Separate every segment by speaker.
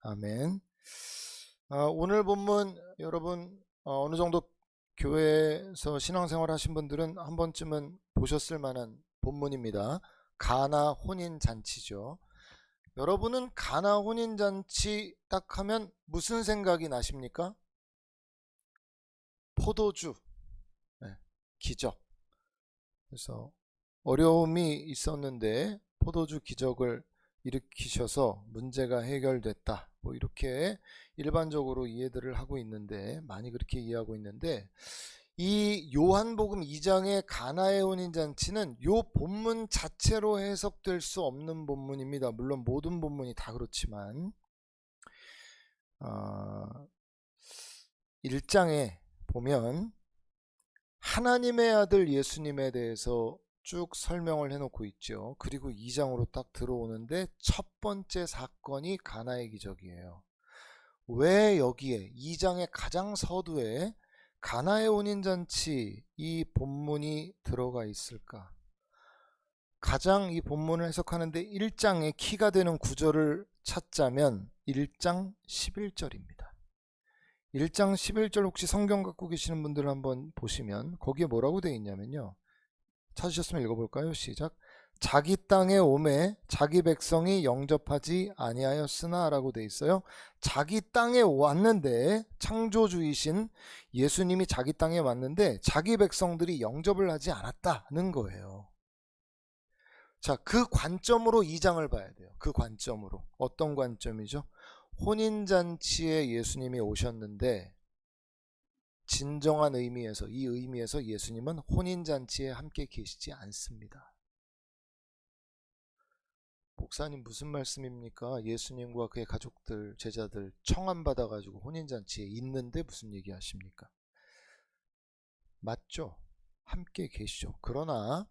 Speaker 1: 아멘. 오늘 본문 여러분 어느 정도 교회에서 신앙생활 하신 분들은 한 번쯤은 보셨을 만한 본문입니다. 가나 혼인잔치죠. 여러분은 가나 혼인잔치 딱 하면 무슨 생각이 나십니까? 포도주, 기적. 그래서 어려움이 있었는데 포도주 기적을 일으키셔서 문제가 해결됐다. 뭐 이렇게 일반적으로 이해들을 하고 있는데, 많이 그렇게 이해하고 있는데, 이 요한복음 2장의 가나의 혼인잔치는 요 본문 자체로 해석될 수 없는 본문입니다. 물론 모든 본문이 다 그렇지만 1장에 보면 하나님의 아들 예수님에 대해서 쭉 설명을 해놓고 있죠. 그리고 2장으로 딱 들어오는데 첫 번째 사건이 가나의 기적이에요. 왜 여기에 2장의 가장 서두에 가나의 혼인잔치 이 본문이 들어가 있을까? 가장 이 본문을 해석하는데 1장의 키가 되는 구절을 찾자면 1장 11절입니다. 1장 11절 혹시 성경 갖고 계시는 분들 한번 보시면 거기에 뭐라고 되어 있냐면요. 찾으셨으면 읽어볼까요? 시작. 자기 땅에 오매 자기 백성이 영접하지 아니하였으나 라고 되어 있어요. 자기 땅에 왔는데, 창조주이신 예수님이 자기 땅에 왔는데 자기 백성들이 영접을 하지 않았다는 거예요. 자, 그 관점으로 2장을 봐야 돼요. 그 관점으로. 어떤 관점이죠? 혼인잔치에 예수님이 오셨는데 진정한 의미에서, 이 의미에서 예수님은 혼인잔치에 함께 계시지 않습니다. 목사님 무슨 말씀입니까? 예수님과 그의 가족들, 제자들 청함 받아가지고 혼인잔치에 있는데 무슨 얘기 하십니까? 맞죠? 함께 계시죠. 그러나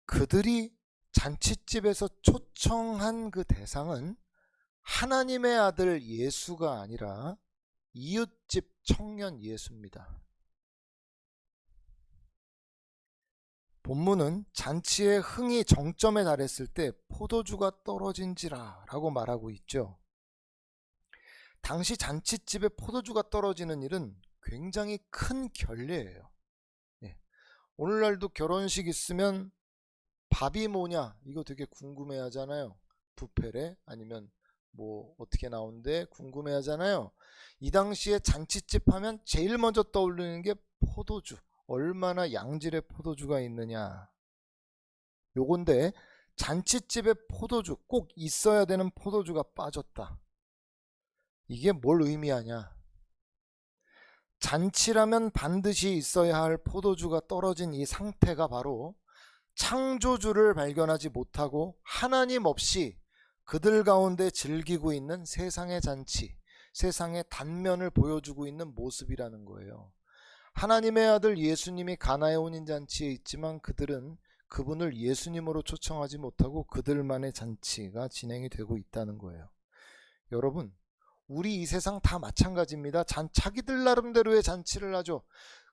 Speaker 1: 그들이 잔치집에서 초청한 그 대상은 하나님의 아들 예수가 아니라 이웃집 청년 예수입니다. 본문은 잔치의 흥이 정점에 달했을 때 포도주가 떨어진지라 라고 말하고 있죠. 당시 잔치집에 포도주가 떨어지는 일은 굉장히 큰 결례예요. 오늘날도 결혼식 있으면 밥이 뭐냐 이거 되게 궁금해 하잖아요. 뷔페래 아니면 뭐 어떻게 나온대 궁금해 하잖아요. 이 당시에 잔치집 하면 제일 먼저 떠오르는 게 포도주. 얼마나 양질의 포도주가 있느냐 요건데, 잔치집에 포도주, 꼭 있어야 되는 포도주가 빠졌다. 이게 뭘 의미하냐? 잔치라면 반드시 있어야 할 포도주가 떨어진 이 상태가 바로 창조주를 발견하지 못하고 하나님 없이 그들 가운데 즐기고 있는 세상의 잔치, 세상의 단면을 보여주고 있는 모습이라는 거예요. 하나님의 아들 예수님이 가나의 혼인잔치에 있지만 그들은 그분을 예수님으로 초청하지 못하고 그들만의 잔치가 진행이 되고 있다는 거예요. 여러분, 우리 이 세상 다 마찬가지입니다. 자기들 나름대로의 잔치를 하죠.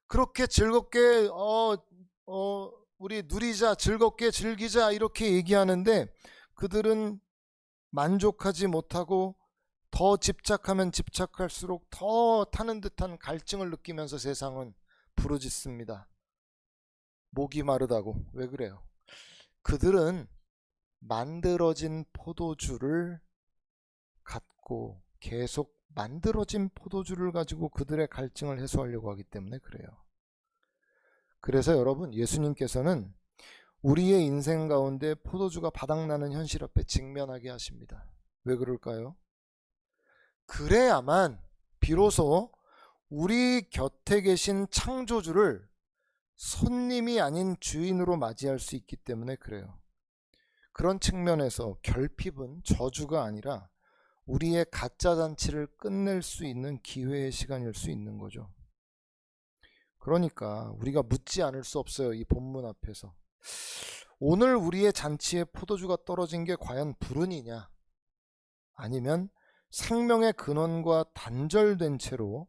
Speaker 1: 그렇게 즐겁게 우리 누리자, 즐겁게 즐기자 이렇게 얘기하는데 그들은 만족하지 못하고 더 집착하면 집착할수록 더 타는 듯한 갈증을 느끼면서 세상은 부르짖습니다. 목이 마르다고. 왜 그래요? 그들은 만들어진 포도주를 갖고 계속 만들어진 포도주를 가지고 그들의 갈증을 해소하려고 하기 때문에 그래요. 그래서 여러분, 예수님께서는 우리의 인생 가운데 포도주가 바닥나는 현실 앞에 직면하게 하십니다. 왜 그럴까요? 그래야만 비로소 우리 곁에 계신 창조주를 손님이 아닌 주인으로 맞이할 수 있기 때문에 그래요. 그런 측면에서 결핍은 저주가 아니라 우리의 가짜 잔치를 끝낼 수 있는 기회의 시간일 수 있는 거죠. 그러니까 우리가 묻지 않을 수 없어요. 이 본문 앞에서 오늘 우리의 잔치에 포도주가 떨어진 게 과연 불운이냐, 아니면 생명의 근원과 단절된 채로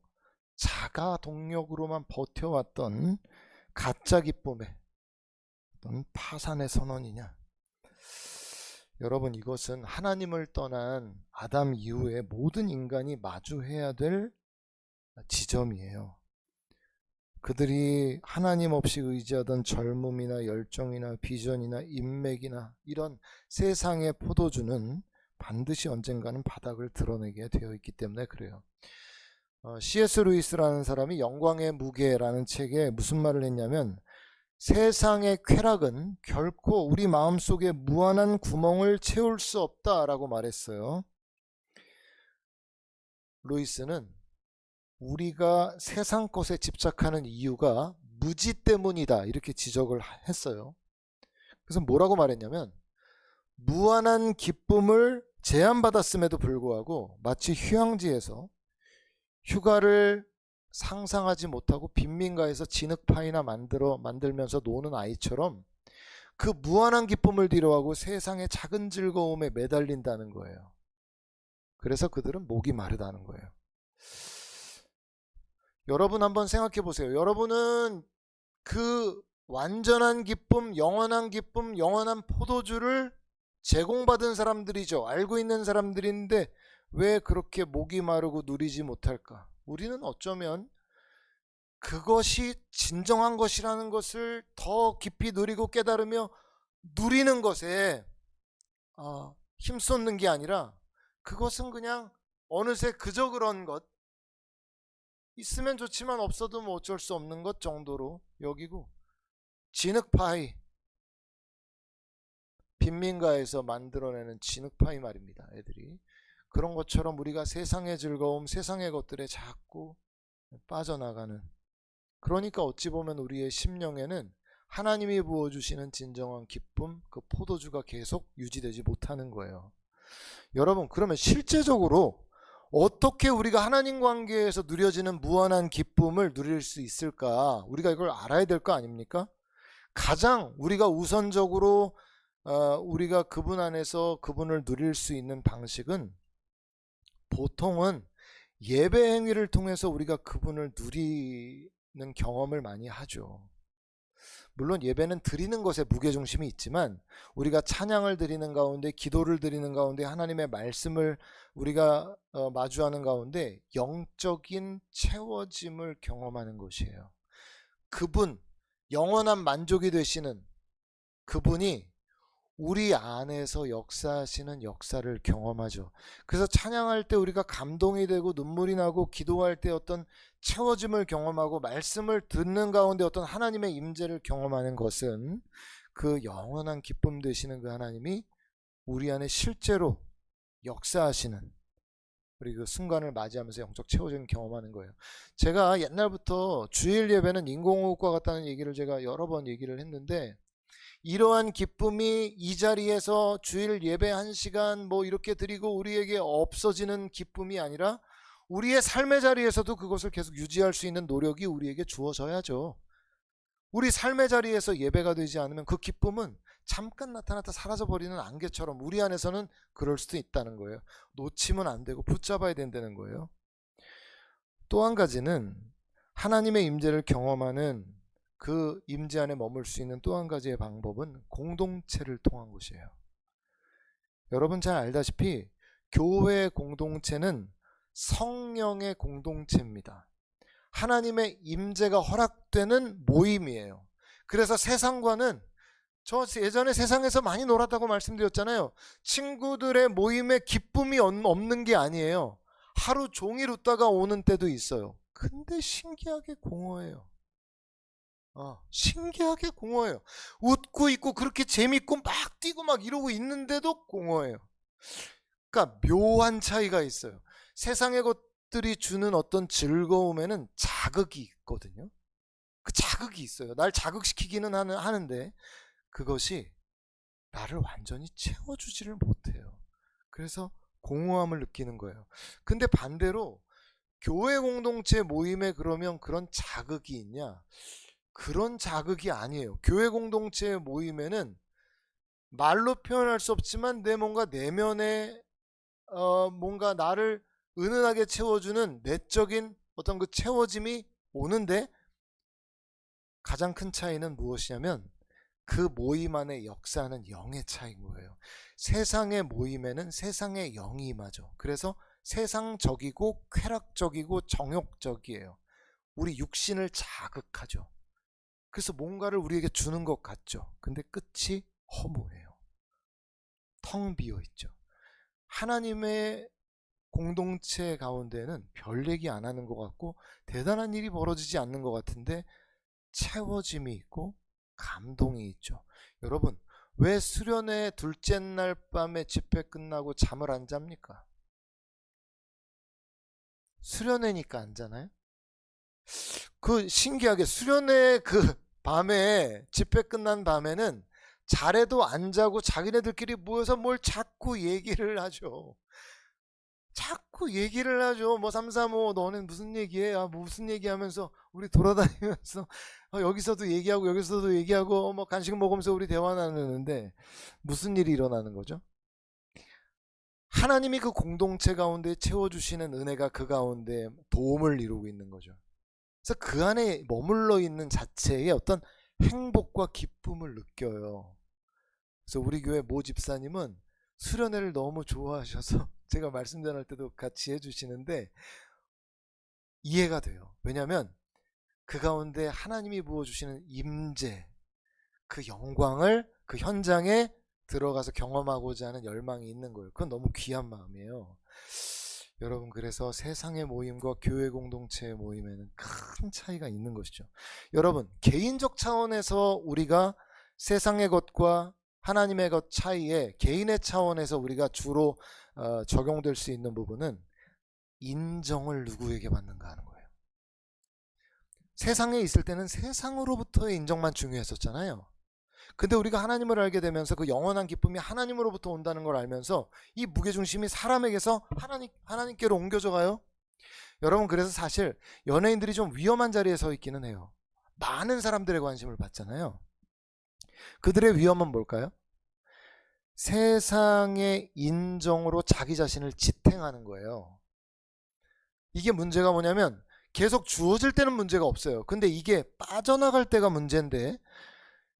Speaker 1: 자가 동력으로만 버텨왔던 가짜 기쁨의 어떤 파산의 선언이냐. 여러분, 이것은 하나님을 떠난 아담 이후에 모든 인간이 마주해야 될 지점이에요. 그들이 하나님 없이 의지하던 젊음이나 열정이나 비전이나 인맥이나 이런 세상의 포도주는 반드시 언젠가는 바닥을 드러내게 되어 있기 때문에 그래요. C.S. 루이스라는 사람이 영광의 무게라는 책에 무슨 말을 했냐면, 세상의 쾌락은 결코 우리 마음속에 무한한 구멍을 채울 수 없다라고 말했어요. 루이스는 우리가 세상 것에 집착하는 이유가 무지 때문이다 이렇게 지적을 했어요. 그래서 뭐라고 말했냐면, 무한한 기쁨을 제한받았음에도 불구하고 마치 휴양지에서 휴가를 상상하지 못하고 빈민가에서 진흙파이나 만들면서 노는 아이처럼 그 무한한 기쁨을 뒤로하고 세상의 작은 즐거움에 매달린다는 거예요. 그래서 그들은 목이 마르다는 거예요. 여러분 한번 생각해 보세요. 여러분은 그 완전한 기쁨, 영원한 기쁨, 영원한 포도주를 제공받은 사람들이죠. 알고 있는 사람들인데 왜 그렇게 목이 마르고 누리지 못할까? 우리는 어쩌면 그것이 진정한 것이라는 것을 더 깊이 누리고 깨달으며 누리는 것에 힘쏟는 게 아니라, 그것은 그냥 어느새 그저 그런 것, 있으면 좋지만 없어도 뭐 어쩔 수 없는 것 정도로 여기고, 진흙파이, 빈민가에서 만들어내는 진흙파이 말입니다. 애들이 그런 것처럼 우리가 세상의 즐거움, 세상의 것들에 자꾸 빠져나가는, 그러니까 어찌 보면 우리의 심령에는 하나님이 부어주시는 진정한 기쁨, 그 포도주가 계속 유지되지 못하는 거예요. 여러분, 그러면 실제적으로 어떻게 우리가 하나님 관계에서 누려지는 무한한 기쁨을 누릴 수 있을까? 우리가 이걸 알아야 될 거 아닙니까? 가장 우리가 우선적으로 우리가 그분 안에서 그분을 누릴 수 있는 방식은, 보통은 예배 행위를 통해서 우리가 그분을 누리는 경험을 많이 하죠. 물론 예배는 드리는 것에 무게중심이 있지만, 우리가 찬양을 드리는 가운데, 기도를 드리는 가운데, 하나님의 말씀을 우리가 마주하는 가운데 영적인 채워짐을 경험하는 것이에요. 그분, 영원한 만족이 되시는 그분이 우리 안에서 역사하시는 역사를 경험하죠. 그래서 찬양할 때 우리가 감동이 되고 눈물이 나고, 기도할 때 어떤 채워짐을 경험하고, 말씀을 듣는 가운데 어떤 하나님의 임재를 경험하는 것은, 그 영원한 기쁨 되시는 그 하나님이 우리 안에 실제로 역사하시는, 우리 그 순간을 맞이하면서 영적 채워짐을 경험하는 거예요. 제가 옛날부터 주일 예배는 인공호흡과 같다는 얘기를 제가 여러 번 얘기를 했는데, 이러한 기쁨이 이 자리에서 주일 예배 1시간 뭐 이렇게 드리고 우리에게 없어지는 기쁨이 아니라, 우리의 삶의 자리에서도 그것을 계속 유지할 수 있는 노력이 우리에게 주어져야죠. 우리 삶의 자리에서 예배가 되지 않으면 그 기쁨은 잠깐 나타났다 사라져버리는 안개처럼 우리 안에서는 그럴 수도 있다는 거예요. 놓치면 안 되고 붙잡아야 된다는 거예요. 또 한 가지는, 하나님의 임재를 경험하는 그 임재 안에 머물 수 있는 또 한 가지의 방법은 공동체를 통한 것이에요. 여러분 잘 알다시피 교회 공동체는 성령의 공동체입니다. 하나님의 임재가 허락되는 모임이에요. 그래서 세상과는, 저 예전에 세상에서 많이 놀았다고 말씀드렸잖아요. 친구들의 모임에 기쁨이 없는 게 아니에요. 하루 종일 웃다가 오는 때도 있어요. 근데 신기하게 공허해요. 신기하게 공허해요. 웃고 있고 그렇게 재밌고 막 뛰고 막 이러고 있는데도 공허해요. 그러니까 묘한 차이가 있어요. 세상의 것들이 주는 어떤 즐거움에는 자극이 있거든요. 그 자극이 있어요. 날 자극시키기는 하는데 그것이 나를 완전히 채워주지를 못해요. 그래서 공허함을 느끼는 거예요. 근데 반대로 교회 공동체 모임에 그러면 그런 자극이 있냐? 그런 자극이 아니에요. 교회 공동체 모임에는 말로 표현할 수 없지만 내 뭔가 내면에 뭔가 나를 은은하게 채워주는 내적인 어떤 그 채워짐이 오는데, 가장 큰 차이는 무엇이냐면 그 모임 안에 역사하는 영의 차이인 거예요. 세상의 모임에는 세상의 영이 임하죠. 그래서 세상적이고 쾌락적이고 정욕적이에요. 우리 육신을 자극하죠. 그래서 뭔가를 우리에게 주는 것 같죠. 근데 끝이 허무해요. 텅 비어 있죠. 하나님의 공동체 가운데는 별 얘기 안 하는 것 같고 대단한 일이 벌어지지 않는 것 같은데 채워짐이 있고 감동이 있죠. 여러분, 왜 수련회 둘째 날 밤에 집회 끝나고 잠을 안 잡니까? 수련회니까 안 자나요? 그 신기하게 수련회 그 밤에 집회 끝난 밤에는 잘해도 안 자고 자기네들끼리 모여서 뭘 자꾸 얘기를 하죠. 자꾸 얘기를 하죠. 뭐 335 너는 무슨 얘기해? 아, 뭐 무슨 얘기하면서 우리 돌아다니면서 여기서도 얘기하고 여기서도 얘기하고 뭐 간식 먹으면서 우리 대화 나누는데 무슨 일이 일어나는 거죠? 하나님이 그 공동체 가운데 채워주시는 은혜가 그 가운데 도움을 이루고 있는 거죠. 그래서 그 안에 머물러 있는 자체의 어떤 행복과 기쁨을 느껴요. 그래서 우리 교회 모 집사님은 수련회를 너무 좋아하셔서 제가 말씀 전할 때도 같이 해주시는데 이해가 돼요. 왜냐하면 그 가운데 하나님이 부어주시는 임재, 그 영광을 그 현장에 들어가서 경험하고자 하는 열망이 있는 거예요. 그건 너무 귀한 마음이에요. 여러분, 그래서 세상의 모임과 교회 공동체의 모임에는 큰 차이가 있는 것이죠. 여러분, 개인적 차원에서 우리가 세상의 것과 하나님의 것 차이에 개인의 차원에서 우리가 주로 적용될 수 있는 부분은 인정을 누구에게 받는가 하는 거예요. 세상에 있을 때는 세상으로부터의 인정만 중요했었잖아요. 근데 우리가 하나님을 알게 되면서 그 영원한 기쁨이 하나님으로부터 온다는 걸 알면서 이 무게중심이 사람에게서 하나님께로 옮겨져 가요. 여러분, 그래서 사실 연예인들이 좀 위험한 자리에 서 있기는 해요. 많은 사람들의 관심을 받잖아요. 그들의 위험은 뭘까요? 세상의 인정으로 자기 자신을 지탱하는 거예요. 이게 문제가 뭐냐면 계속 주어질 때는 문제가 없어요. 근데 이게 빠져나갈 때가 문제인데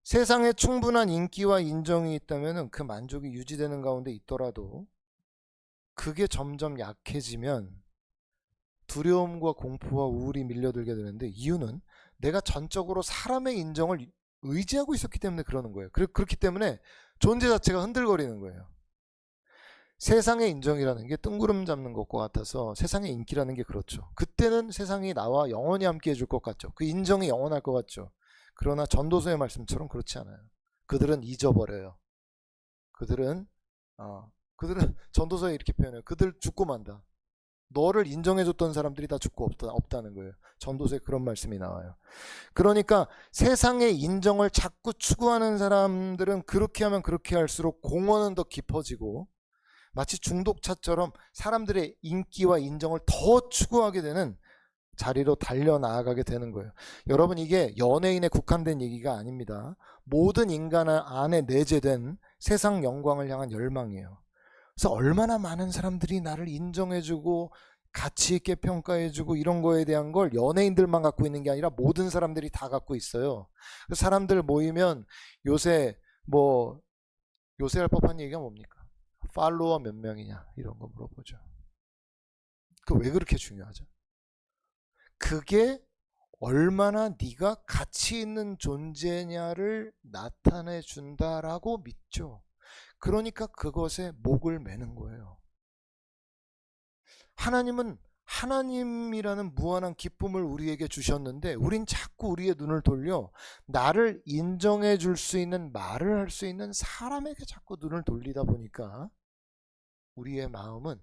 Speaker 1: 세상에 충분한 인기와 인정이 있다면 그 만족이 유지되는 가운데 있더라도 그게 점점 약해지면 두려움과 공포와 우울이 밀려들게 되는데 이유는 내가 전적으로 사람의 인정을 의지하고 있었기 때문에 그러는 거예요. 그렇기 때문에 존재 자체가 흔들거리는 거예요. 세상의 인정이라는 게 뜬구름 잡는 것과 같아서 세상의 인기라는 게 그렇죠. 그때는 세상이 나와 영원히 함께 해줄 것 같죠. 그 인정이 영원할 것 같죠. 그러나 전도서의 말씀처럼 그렇지 않아요. 그들은 잊어버려요. 그들은 그들은 전도서에 이렇게 표현해요. 그들 죽고 만다. 너를 인정해줬던 사람들이 다 죽고 없다는 거예요. 전도서에 그런 말씀이 나와요. 그러니까 세상의 인정을 자꾸 추구하는 사람들은 그렇게 하면 그렇게 할수록 공허는 더 깊어지고 마치 중독차처럼 사람들의 인기와 인정을 더 추구하게 되는 자리로 달려나가게 되는 거예요. 여러분, 이게 연예인에 국한된 얘기가 아닙니다. 모든 인간 안에 내재된 세상 영광을 향한 열망이에요. 그래서 얼마나 많은 사람들이 나를 인정해주고 가치 있게 평가해주고 이런 거에 대한 걸 연예인들만 갖고 있는 게 아니라 모든 사람들이 다 갖고 있어요. 사람들 모이면 요새 요새 할 법한 얘기가 뭡니까? 팔로워 몇 명이냐 이런 거 물어보죠. 그 왜 그렇게 중요하죠? 그게 얼마나 네가 가치 있는 존재냐를 나타내 준다라고 믿죠. 그러니까 그것에 목을 매는 거예요. 하나님은 하나님이라는 무한한 기쁨을 우리에게 주셨는데 우린 자꾸 우리의 눈을 돌려 나를 인정해 줄 수 있는 말을 할 수 있는 사람에게 자꾸 눈을 돌리다 보니까 우리의 마음은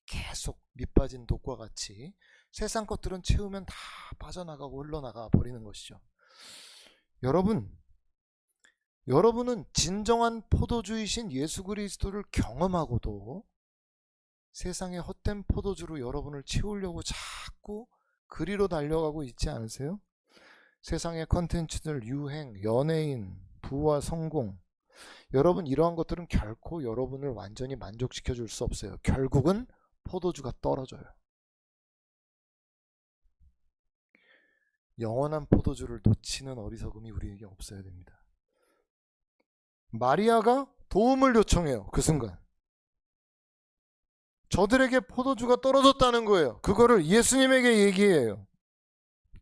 Speaker 1: 계속 밑빠진 독과 같이 세상 것들은 채우면 다 빠져나가고 흘러나가 버리는 것이죠. 여러분은 진정한 포도주이신 예수 그리스도를 경험하고도 세상의 헛된 포도주로 여러분을 채우려고 자꾸 그리로 달려가고 있지 않으세요? 세상의 컨텐츠들, 유행, 연예인, 부와 성공, 여러분 이러한 것들은 결코 여러분을 완전히 만족시켜 줄 수 없어요. 결국은 포도주가 떨어져요. 영원한 포도주를 놓치는 어리석음이 우리에게 없어야 됩니다. 마리아가 도움을 요청해요. 그 순간. 저들에게 포도주가 떨어졌다는 거예요. 그거를 예수님에게 얘기해요.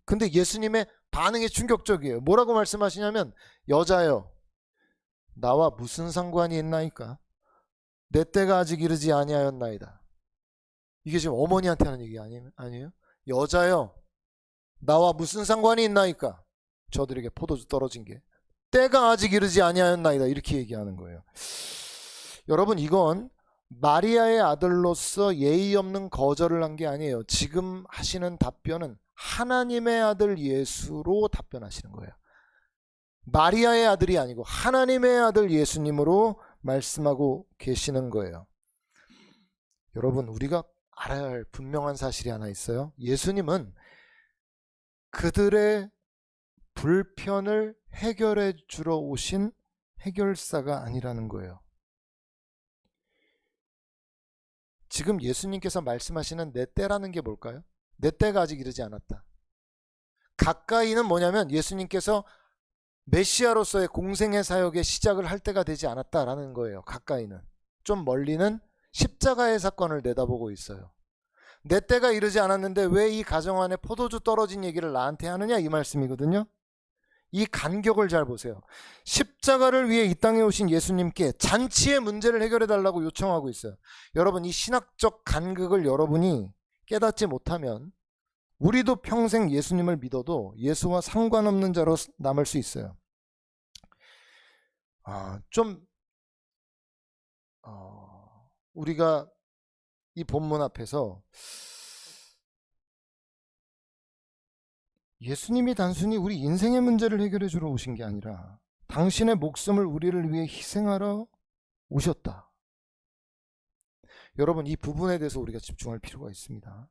Speaker 1: 근데 예수님의 반응이 충격적이에요. 뭐라고 말씀하시냐면, 여자여, 나와 무슨 상관이 있나이까? 내 때가 아직 이르지 아니하였나이다. 이게 지금 어머니한테 하는 얘기 아니에요? 여자여, 나와 무슨 상관이 있나이까? 저들에게 포도주 떨어진 게. 때가 아직 이르지 아니하였나이다. 이렇게 얘기하는 거예요. 여러분, 이건 마리아의 아들로서 예의 없는 거절을 한 게 아니에요. 지금 하시는 답변은 하나님의 아들 예수로 답변하시는 거예요. 마리아의 아들이 아니고 하나님의 아들 예수님으로 말씀하고 계시는 거예요. 여러분, 우리가 알아야 할 분명한 사실이 하나 있어요. 예수님은 그들의 불편을 해결해 주러 오신 해결사가 아니라는 거예요. 지금 예수님께서 말씀하시는 내 때라는 게 뭘까요? 내 때가 아직 이르지 않았다. 가까이는 뭐냐면 예수님께서 메시아로서의 공생의 사역의 시작을 할 때가 되지 않았다라는 거예요. 가까이는. 좀 멀리는 십자가의 사건을 내다보고 있어요. 내 때가 이르지 않았는데 왜 이 가정 안에 포도주 떨어진 얘기를 나한테 하느냐, 이 말씀이거든요. 이 간격을 잘 보세요. 십자가를 위해 이 땅에 오신 예수님께 잔치의 문제를 해결해 달라고 요청하고 있어요. 여러분, 이 신학적 간극을 여러분이 깨닫지 못하면 우리도 평생 예수님을 믿어도 예수와 상관없는 자로 남을 수 있어요. 우리가 이 본문 앞에서 예수님이 단순히 우리 인생의 문제를 해결해 주러 오신 게 아니라 당신의 목숨을 우리를 위해 희생하러 오셨다. 여러분, 이 부분에 대해서 우리가 집중할 필요가 있습니다.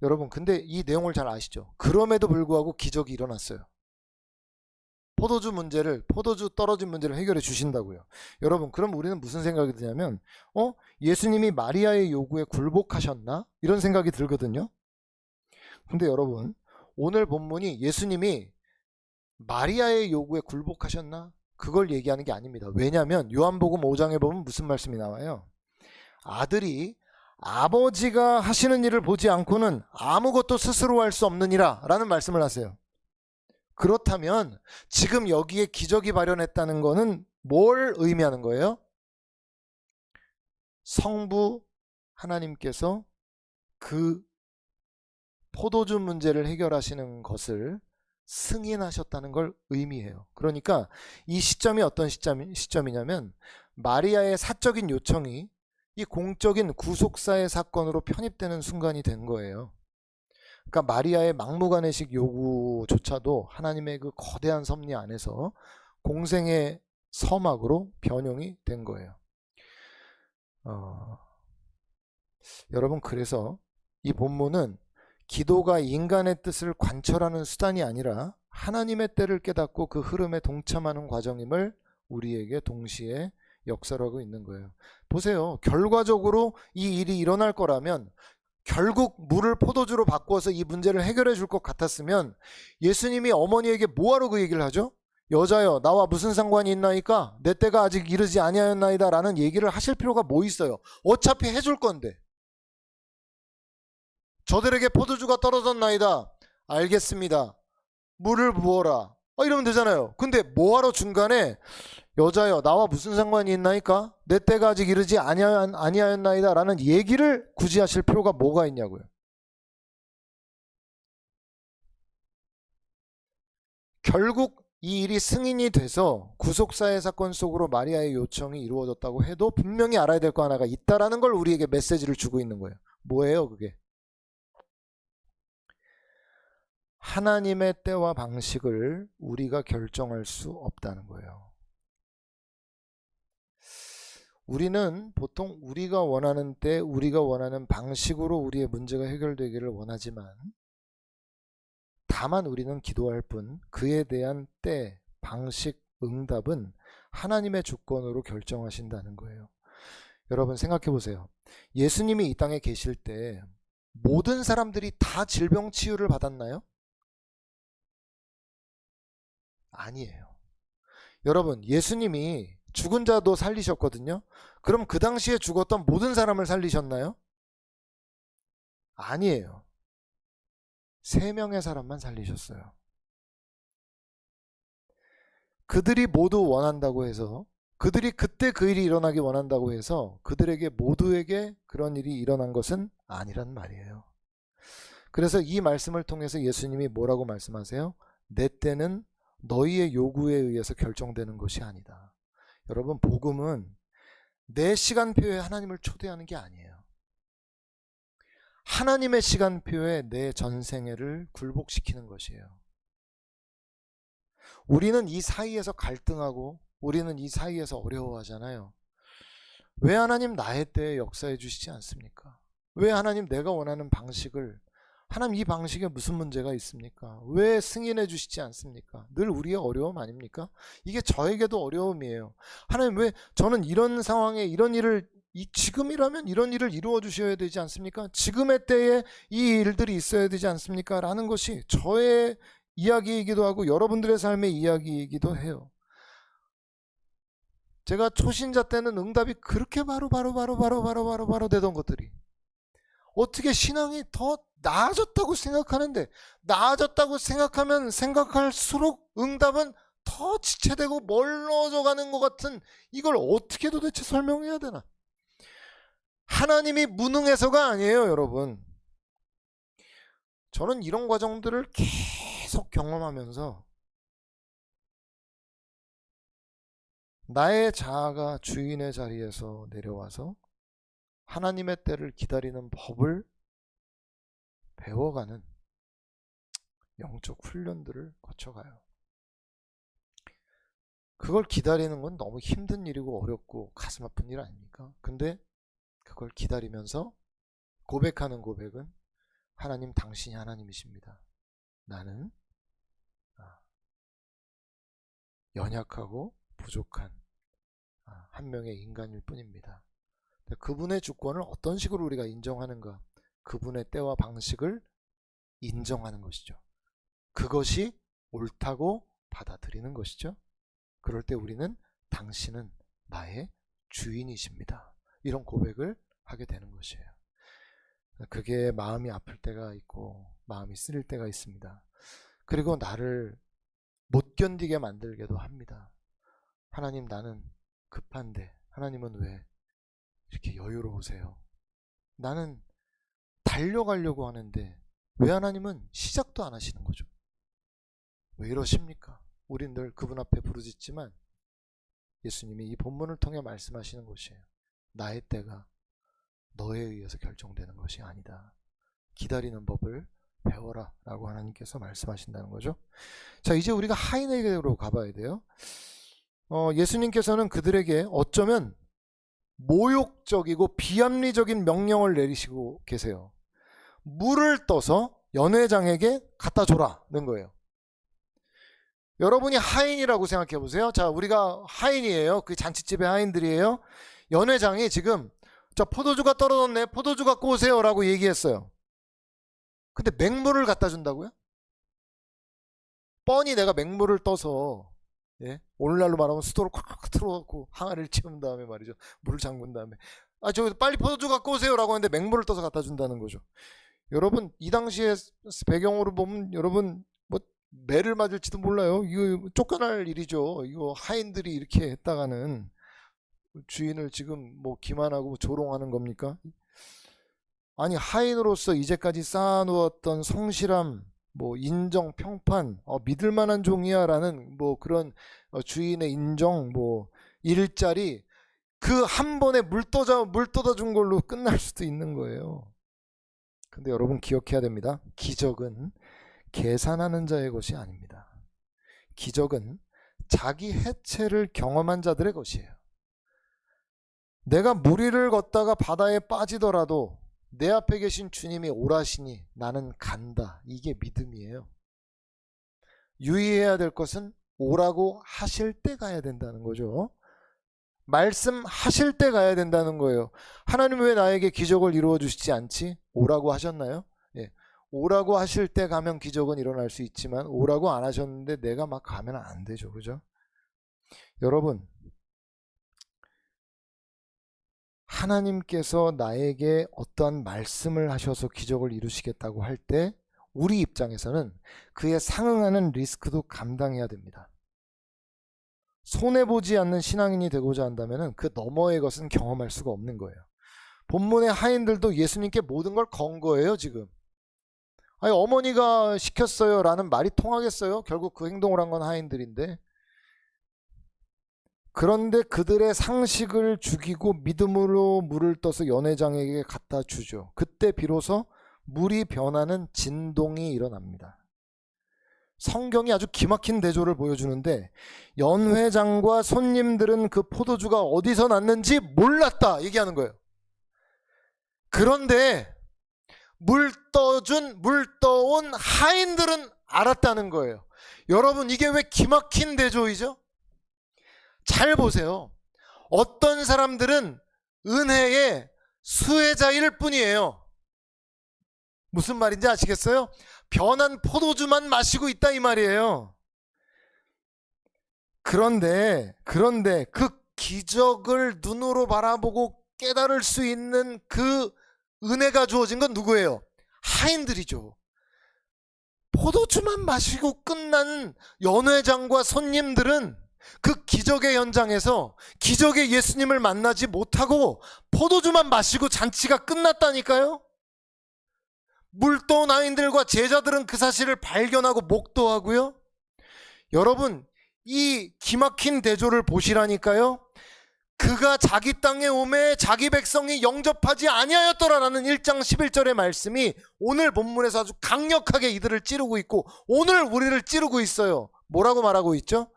Speaker 1: 여러분, 근데 이 내용을 잘 아시죠? 그럼에도 불구하고 기적이 일어났어요. 포도주 떨어진 문제를 해결해 주신다고요. 여러분, 그럼 우리는 무슨 생각이 드냐면, 예수님이 마리아의 요구에 굴복하셨나? 이런 생각이 들거든요. 근데 여러분, 오늘 본문이 예수님이 마리아의 요구에 굴복하셨나? 그걸 얘기하는 게 아닙니다. 왜냐하면 요한복음 5장에 보면 무슨 말씀이 나와요? 아들이 아버지가 하시는 일을 보지 않고는 아무것도 스스로 할 수 없느니라 라는 말씀을 하세요. 그렇다면 지금 여기에 기적이 발현했다는 거는 뭘 의미하는 거예요? 성부 하나님께서 그 포도주 문제를 해결하시는 것을 승인하셨다는 걸 의미해요. 그러니까 이 시점이 어떤 시점이냐면 마리아의 사적인 요청이 이 공적인 구속사의 사건으로 편입되는 순간이 된 거예요. 그러니까 마리아의 막무가내식 요구조차도 하나님의 그 거대한 섭리 안에서 공생의 서막으로 변용이 된 거예요. 여러분, 그래서 이 본문은 기도가 인간의 뜻을 관철하는 수단이 아니라 하나님의 때를 깨닫고 그 흐름에 동참하는 과정임을 우리에게 동시에 역설하고 있는 거예요. 보세요. 결과적으로 이 일이 일어날 거라면, 결국 물을 포도주로 바꿔서 이 문제를 해결해 줄 것 같았으면 예수님이 어머니에게 뭐하러 그 얘기를 하죠? 여자여, 나와 무슨 상관이 있나이까? 내 때가 아직 이르지 아니하였나이다 라는 얘기를 하실 필요가 뭐 있어요? 어차피 해줄 건데. 저들에게 포도주가 떨어졌나이다. 알겠습니다. 물을 부어라. 이러면 되잖아요. 근데 뭐하러 중간에 여자여, 나와 무슨 상관이 있나이까? 내 때가 아직 이르지 아니하였나이다 라는 얘기를 굳이 하실 필요가 뭐가 있냐고요. 결국 이 일이 승인이 돼서 구속사의 사건 속으로 마리아의 요청이 이루어졌다고 해도 분명히 알아야 될 거 하나가 있다라는 걸 우리에게 메시지를 주고 있는 거예요. 뭐예요, 그게? 하나님의 때와 방식을 우리가 결정할 수 없다는 거예요. 우리는 보통 우리가 원하는 때, 우리가 원하는 방식으로 우리의 문제가 해결되기를 원하지만, 다만 우리는 기도할 뿐 그에 대한 때, 방식, 응답은 하나님의 주권으로 결정하신다는 거예요. 여러분, 생각해 보세요. 예수님이 이 땅에 계실 때 모든 사람들이 다 질병 치유를 받았나요? 아니에요. 여러분, 예수님이 죽은 자도 살리셨거든요. 그럼 그 당시에 죽었던 모든 사람을 살리셨나요? 아니에요. 3명의 사람만 살리셨어요. 그들이 모두 원한다고 해서, 그들이 그때 그 일이 일어나기 원한다고 해서 그들에게 모두에게 그런 일이 일어난 것은 아니란 말이에요. 그래서 이 말씀을 통해서 예수님이 뭐라고 말씀하세요? 내 때는 너희의 요구에 의해서 결정되는 것이 아니다. 여러분, 복음은 내 시간표에 하나님을 초대하는 게 아니에요. 하나님의 시간표에 내 전생애를 굴복시키는 것이에요. 우리는 이 사이에서 갈등하고 우리는 이 사이에서 어려워하잖아요. 왜 하나님 나의 때에 역사해 주시지 않습니까? 왜 하나님 내가 원하는 방식을, 하나님 이 방식에 무슨 문제가 있습니까? 왜 승인해 주시지 않습니까? 늘 우리의 어려움 아닙니까? 이게 저에게도 어려움이에요. 하나님, 왜 저는 이런 상황에 이런 일을, 지금이라면 이런 일을 이루어 주셔야 되지 않습니까? 지금의 때에 이 일들이 있어야 되지 않습니까? 라는 것이 저의 이야기이기도 하고 여러분들의 삶의 이야기이기도 해요. 제가 초신자 때는 응답이 그렇게 바로 되던 것들이 어떻게 신앙이 더 나아졌다고 생각하는데, 나아졌다고 생각하면 생각할수록 응답은 더 지체되고 멀어져 가는 것 같은, 이걸 어떻게 도대체 설명해야 되나? 하나님이 무능해서가 아니에요, 여러분. 저는 이런 과정들을 계속 경험하면서 나의 자아가 주인의 자리에서 내려와서 하나님의 때를 기다리는 법을 배워가는 영적 훈련들을 거쳐가요. 그걸 기다리는 건 너무 힘든 일이고 어렵고 가슴 아픈 일 아닙니까? 근데 그걸 기다리면서 고백하는 고백은, 하나님, 당신이 하나님이십니다. 나는 연약하고 부족한 한 명의 인간일 뿐입니다. 그분의 주권을 어떤 식으로 우리가 인정하는가? 그분의 때와 방식을 인정하는 것이죠. 그것이 옳다고 받아들이는 것이죠. 그럴 때 우리는 당신은 나의 주인이십니다. 이런 고백을 하게 되는 것이에요. 그게 마음이 아플 때가 있고 마음이 쓰릴 때가 있습니다. 그리고 나를 못 견디게 만들기도 합니다. 하나님, 나는 급한데 하나님은 왜 이렇게 여유로우세요? 나는 달려가려고 하는데 왜 하나님은 시작도 안 하시는 거죠? 왜 이러십니까? 우린 늘 그분 앞에 부르짖지만 예수님이 이 본문을 통해 말씀하시는 것이에요. 나의 때가 너에 의해서 결정되는 것이 아니다. 기다리는 법을 배워라 라고 하나님께서 말씀하신다는 거죠. 자, 이제 우리가 하인에게로 가봐야 돼요. 예수님께서는 그들에게 어쩌면 모욕적이고 비합리적인 명령을 내리시고 계세요. 물을 떠서 연회장에게 갖다 줘라는 거예요. 여러분이 하인이라고 생각해 보세요. 자, 우리가 하인이에요. 그 잔치집의 하인들이에요. 연회장이 지금, 자, 포도주가 떨어졌네, 포도주 갖고 오세요 라고 얘기했어요. 근데 맹물을 갖다 준다고요? 뻔히 내가 맹물을 떠서, 오늘날로 말하면 수도를 콱콱 틀어갖고 항아리를 채운 다음에 말이죠, 물을 잠근 다음에, 저 빨리 포도주 갖고 오세요 라고 하는데 맹물을 떠서 갖다 준다는 거죠. 여러분, 이 당시에 배경으로 보면 여러분 뭐 매를 맞을지도 몰라요. 이거 쫓겨날 일이죠. 이거 하인들이 이렇게 했다가는 주인을 지금 뭐 기만하고 조롱하는 겁니까? 아니, 하인으로서 이제까지 쌓아놓았던 성실함, 뭐 인정, 평판, 믿을만한 종이야 라는 뭐 그런 주인의 인정, 뭐 일자리, 그 한 번에 물 떠다 준 걸로 끝날 수도 있는 거예요. 근데 여러분 기억해야 됩니다. 기적은 계산하는 자의 것이 아닙니다. 기적은 자기 해체를 경험한 자들의 것이에요. 내가 무리를 걷다가 바다에 빠지더라도 내 앞에 계신 주님이 오라시니 나는 간다. 이게 믿음이에요. 유의해야 될 것은 오라고 하실 때 가야 된다는 거죠. 말씀하실 때 가야 된다는 거예요. 하나님 왜 나에게 기적을 이루어 주시지 않지? 오라고 하셨나요? 오라고 하실 때 가면 기적은 일어날 수 있지만 오라고 안 하셨는데 내가 막 가면 안 되죠. 그죠? 여러분, 하나님께서 나에게 어떠한 말씀을 하셔서 기적을 이루시겠다고 할 때 우리 입장에서는 그에 상응하는 리스크도 감당해야 됩니다. 손해보지 않는 신앙인이 되고자 한다면 그 너머의 것은 경험할 수가 없는 거예요. 본문의 하인들도 예수님께 모든 걸 건 거예요. 지금 아니, 어머니가 시켰어요 라는 말이 통하겠어요? 결국 그 행동을 한 건 하인들인데, 그런데 그들의 상식을 죽이고 믿음으로 물을 떠서 연회장에게 갖다 주죠. 그때 비로소 물이 변하는 진동이 일어납니다. 성경이 아주 기막힌 대조를 보여주는데, 연회장과 손님들은 그 포도주가 어디서 났는지 몰랐다 얘기하는 거예요. 그런데 물 떠온 하인들은 알았다는 거예요. 여러분, 이게 왜 기막힌 대조이죠? 잘 보세요. 어떤 사람들은 은혜의 수혜자일 뿐이에요. 무슨 말인지 아시겠어요? 변한 포도주만 마시고 있다 이 말이에요. 그런데 그 기적을 눈으로 바라보고 깨달을 수 있는 그 은혜가 주어진 건 누구예요? 하인들이죠. 포도주만 마시고 끝난 연회장과 손님들은 그 기적의 현장에서 기적의 예수님을 만나지 못하고 포도주만 마시고 잔치가 끝났다니까요. 물떠온 하인들과 제자들은 그 사실을 발견하고 목도하고요. 여러분, 이 기막힌 대조를 보시라니까요. 그가 자기 땅에 오매 자기 백성이 영접하지 아니하였더라라는 1장 11절의 말씀이 오늘 본문에서 아주 강력하게 이들을 찌르고 있고 오늘 우리를 찌르고 있어요. 뭐라고 말하고 있죠?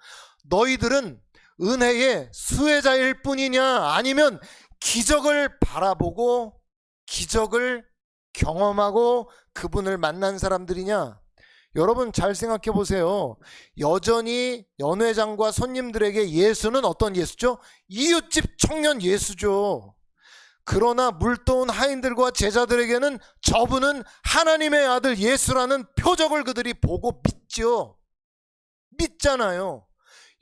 Speaker 1: 너희들은 은혜의 수혜자일 뿐이냐, 아니면 기적을 바라보고 기적을 경험하고 그분을 만난 사람들이냐? 여러분, 잘 생각해 보세요. 여전히 연회장과 손님들에게 예수는 어떤 예수죠? 이웃집 청년 예수죠. 그러나 물떠온 하인들과 제자들에게는 저분은 하나님의 아들 예수라는 표적을 그들이 보고 믿죠. 믿잖아요.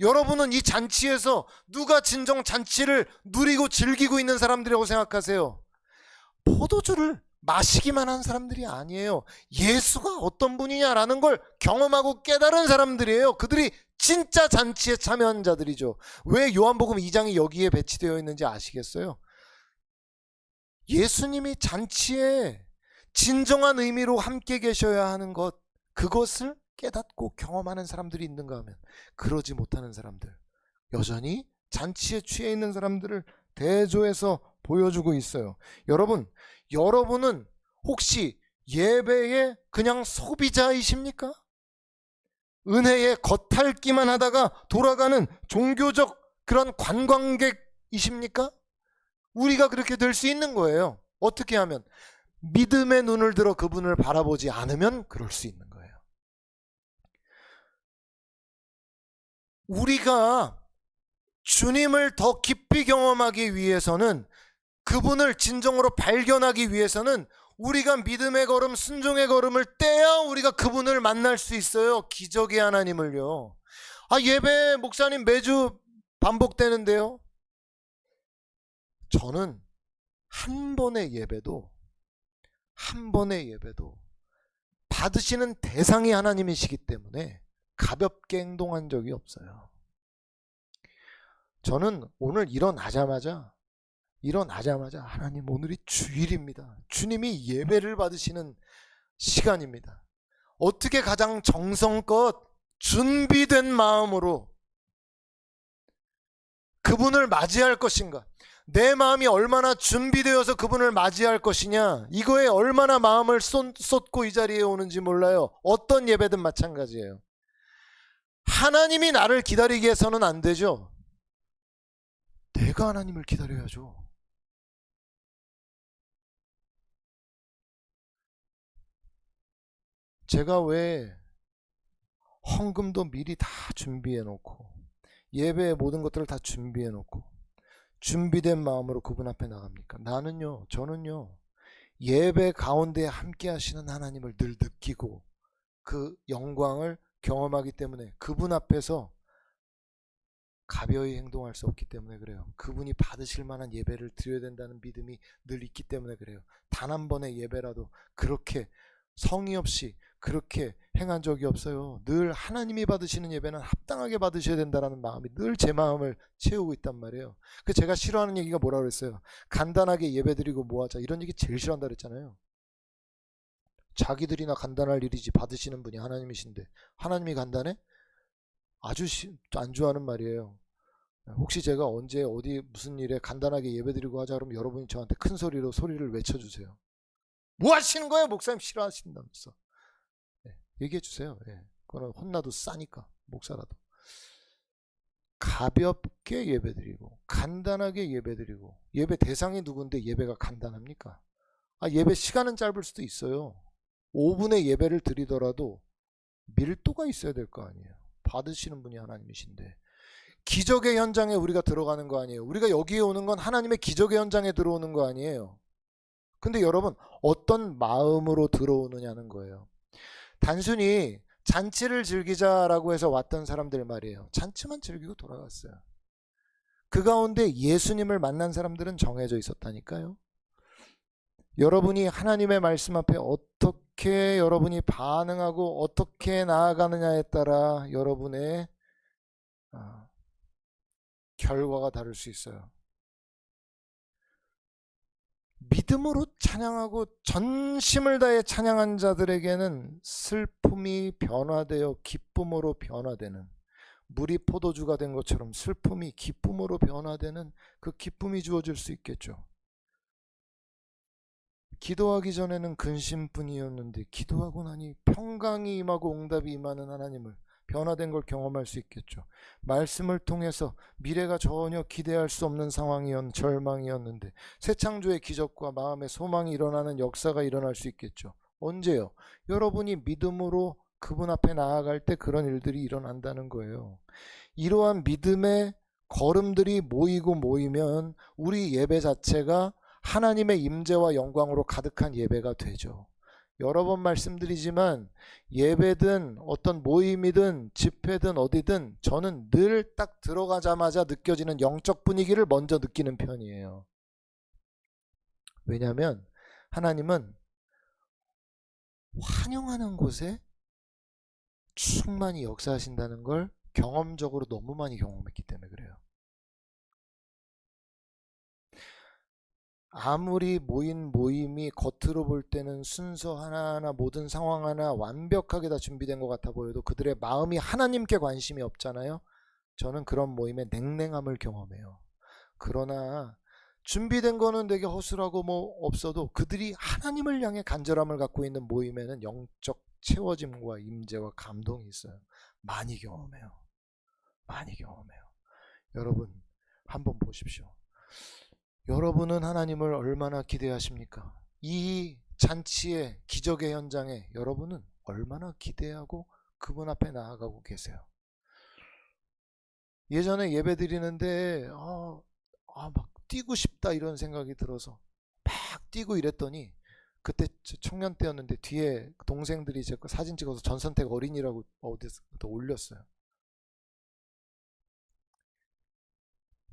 Speaker 1: 여러분은 이 잔치에서 누가 진정 잔치를 누리고 즐기고 있는 사람들이라고 생각하세요? 포도주를 마시기만 한 사람들이 아니에요. 예수가 어떤 분이냐라는 걸 경험하고 깨달은 사람들이에요. 그들이 진짜 잔치에 참여한 자들이죠. 왜 요한복음 2장이 여기에 배치되어 있는지 아시겠어요? 예수님이 잔치에 진정한 의미로 함께 계셔야 하는 것, 그것을 깨닫고 경험하는 사람들이 있는가 하면 그러지 못하는 사람들, 여전히 잔치에 취해 있는 사람들을 대조해서 보여주고 있어요. 여러분은 혹시 예배의 그냥 소비자이십니까? 은혜의 겉핥기만 하다가 돌아가는 종교적 그런 관광객이십니까? 우리가 그렇게 될 수 있는 거예요. 어떻게 하면? 믿음의 눈을 들어 그분을 바라보지 않으면 그럴 수 있는 거예요. 우리가 주님을 더 깊이 경험하기 위해서는, 그분을 진정으로 발견하기 위해서는 우리가 믿음의 걸음, 순종의 걸음을 떼야 우리가 그분을 만날 수 있어요. 기적의 하나님을요. 예배 목사님 매주 반복되는데요. 저는 한 번의 예배도 받으시는 대상이 하나님이시기 때문에 가볍게 행동한 적이 없어요. 저는 오늘 일어나자마자 하나님, 오늘이 주일입니다. 주님이 예배를 받으시는 시간입니다. 어떻게 가장 정성껏 준비된 마음으로 그분을 맞이할 것인가, 내 마음이 얼마나 준비되어서 그분을 맞이할 것이냐, 이거에 얼마나 마음을 쏟고 이 자리에 오는지 몰라요. 어떤 예배든 마찬가지예요. 하나님이 나를 기다리게 해서는 안 되죠. 내가 하나님을 기다려야죠. 제가 왜 헌금도 미리 다 준비해 놓고 예배의 모든 것들을 다 준비해 놓고 준비된 마음으로 그분 앞에 나갑니까? 저는요 예배 가운데 함께 하시는 하나님을 늘 느끼고 그 영광을 경험하기 때문에 그분 앞에서 가벼이 행동할 수 없기 때문에 그래요. 그분이 받으실 만한 예배를 드려야 된다는 믿음이 늘 있기 때문에 그래요. 단 한 번의 예배라도 그렇게 성의 없이 그렇게 행한 적이 없어요. 늘 하나님이 받으시는 예배는 합당하게 받으셔야 된다는 마음이 늘 제 마음을 채우고 있단 말이에요. 그 제가 싫어하는 얘기가 뭐라 그랬어요? 간단하게 예배드리고 뭐하자, 이런 얘기 제일 싫어한다 그랬잖아요. 자기들이나 간단할 일이지 받으시는 분이 하나님이신데 하나님이 간단해? 아주 안 좋아하는 말이에요. 혹시 제가 언제 어디 무슨 일에 간단하게 예배드리고 하자 그러면 여러분이 저한테 큰 소리로 소리를 외쳐주세요. 뭐 하시는 거예요? 목사님 싫어하신다면서. 네, 얘기해 주세요. 네, 그거는 혼나도 싸니까 목사라도. 가볍게 예배드리고 간단하게 예배드리고. 예배 대상이 누군데 예배가 간단합니까? 예배 시간은 짧을 수도 있어요. 5분의 예배를 드리더라도 밀도가 있어야 될 거 아니에요. 받으시는 분이 하나님이신데. 기적의 현장에 우리가 들어가는 거 아니에요. 우리가 여기에 오는 건 하나님의 기적의 현장에 들어오는 거 아니에요. 근데 여러분, 어떤 마음으로 들어오느냐는 거예요. 단순히 잔치를 즐기자라고 해서 왔던 사람들 말이에요. 잔치만 즐기고 돌아갔어요. 그 가운데 예수님을 만난 사람들은 정해져 있었다니까요. 여러분이 하나님의 말씀 앞에 어떻게 여러분이 반응하고 어떻게 나아가느냐에 따라 여러분의 결과가 다를 수 있어요. 믿음으로 찬양하고 전심을 다해 찬양한 자들에게는 슬픔이 변화되어 기쁨으로 변화되는, 물이 포도주가 된 것처럼 슬픔이 기쁨으로 변화되는 그 기쁨이 주어질 수 있겠죠. 기도하기 전에는 근심뿐이었는데 기도하고 나니 평강이 임하고 응답이 임하는 하나님을, 변화된 걸 경험할 수 있겠죠. 말씀을 통해서 미래가 전혀 기대할 수 없는 절망이었는데 새 창조의 기적과 마음의 소망이 일어나는 역사가 일어날 수 있겠죠. 언제요? 여러분이 믿음으로 그분 앞에 나아갈 때 그런 일들이 일어난다는 거예요. 이러한 믿음의 걸음들이 모이면 우리 예배 자체가 하나님의 임재와 영광으로 가득한 예배가 되죠. 여러 번 말씀드리지만 예배든 어떤 모임이든 집회든 어디든 저는 늘 딱 들어가자마자 느껴지는 영적 분위기를 먼저 느끼는 편이에요. 왜냐하면 하나님은 환영하는 곳에 충만히 역사하신다는 걸 경험적으로 너무 많이 경험했기 때문에 그래요. 아무리 모임이 겉으로 볼 때는 순서 하나하나 모든 상황 하나 완벽하게 다 준비된 것 같아 보여도 그들의 마음이 하나님께 관심이 없잖아요. 저는 그런 모임의 냉랭함을 경험해요. 그러나 준비된 거는 되게 허술하고 뭐 없어도 그들이 하나님을 향해 간절함을 갖고 있는 모임에는 영적 채워짐과 임재와 감동이 있어요. 많이 경험해요. 많이 경험해요. 여러분 한번 보십시오. 여러분은 하나님을 얼마나 기대하십니까? 이 잔치의 기적의 현장에 여러분은 얼마나 기대하고 그분 앞에 나아가고 계세요? 예전에 예배 드리는데 막 뛰고 싶다 이런 생각이 들어서 막 뛰고 이랬더니 그때 청년 때였는데 뒤에 동생들이 제 거 사진 찍어서 전선택 어린이라고 어디서 올렸어요.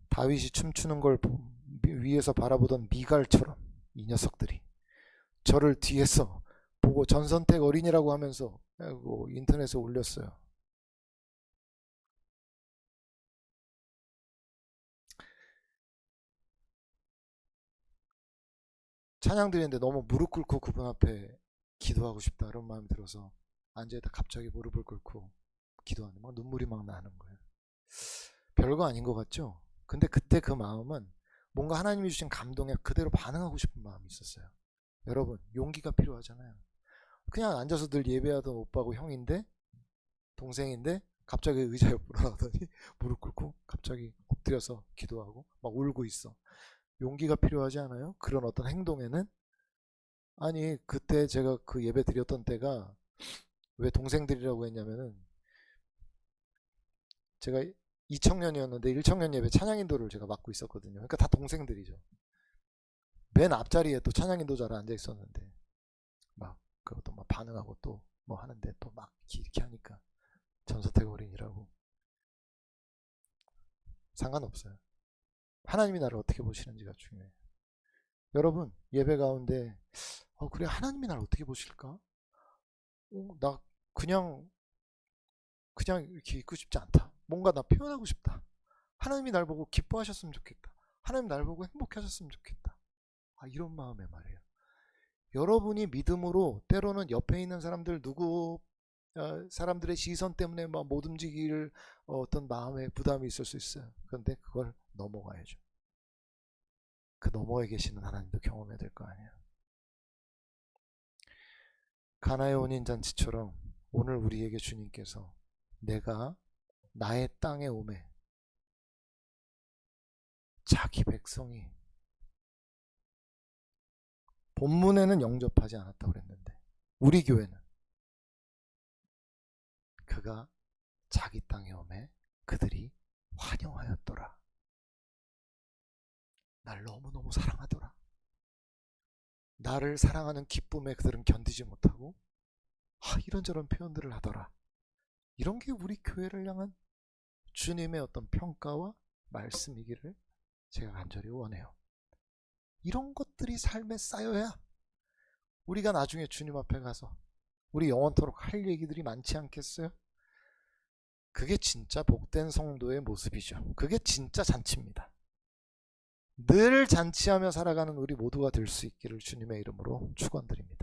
Speaker 1: 다윗이 춤추는 걸 위에서 바라보던 미갈처럼 이 녀석들이 저를 뒤에서 보고 전선택 어린이라고 하면서 인터넷에 올렸어요. 찬양 드리는데 너무 무릎 꿇고 그분 앞에 기도하고 싶다 이런 마음이 들어서 앉아있다 갑자기 무릎을 꿇고 기도하는데 막 눈물이 막 나는 거예요. 별거 아닌 것 같죠? 근데 그때 그 마음은 뭔가 하나님이 주신 감동에 그대로 반응하고 싶은 마음이 있었어요. 여러분 용기가 필요하잖아요. 그냥 앉아서 늘 예배하던 오빠고 형인데 동생인데 갑자기 의자 옆으로 나오더니 무릎 꿇고 갑자기 엎드려서 기도하고 막 울고 있어. 용기가 필요하지 않아요? 그런 어떤 행동에는. 아니 그때 제가 그 예배 드렸던 때가 왜 동생들이라고 했냐면은 제가 2청년이었는데 1청년 예배 찬양인도를 제가 맡고 있었거든요. 그러니까 다 동생들이죠. 맨 앞자리에 또 찬양인도자로 앉아 있었는데 막 그것도 막 반응하고 또 뭐 하는데 또 막 이렇게 하니까 전서택 어린이라고 상관없어요. 하나님이 나를 어떻게 보시는지가 중요해요. 여러분, 예배 가운데 그래, 하나님이 나를 어떻게 보실까? 나 그냥 이렇게 있고 싶지 않다. 뭔가 나 표현하고 싶다. 하나님이 날 보고 기뻐하셨으면 좋겠다. 하나님 날 보고 행복해 하셨으면 좋겠다. 이런 마음에 말이에요. 여러분이 믿음으로 때로는 옆에 있는 사람들 사람들의 시선 때문에 막 못 움직일 어떤 마음의 부담이 있을 수 있어요. 그런데 그걸 넘어가야죠. 그 너머에 계시는 하나님도 경험해야 될 거 아니에요. 가나의 혼인잔치처럼 오늘 우리에게 주님께서 내가 나의 땅에 오매 자기 백성이 본문에는 영접하지 않았다고 그랬는데 우리 교회는 그가 자기 땅에 오매 그들이 환영하였더라. 날 너무너무 사랑하더라. 나를 사랑하는 기쁨에 그들은 견디지 못하고 이런저런 표현들을 하더라. 이런 게 우리 교회를 향한 주님의 어떤 평가와 말씀이기를 제가 간절히 원해요. 이런 것들이 삶에 쌓여야 우리가 나중에 주님 앞에 가서 우리 영원토록 할 얘기들이 많지 않겠어요? 그게 진짜 복된 성도의 모습이죠. 그게 진짜 잔치입니다. 늘 잔치하며 살아가는 우리 모두가 될 수 있기를 주님의 이름으로 축원드립니다.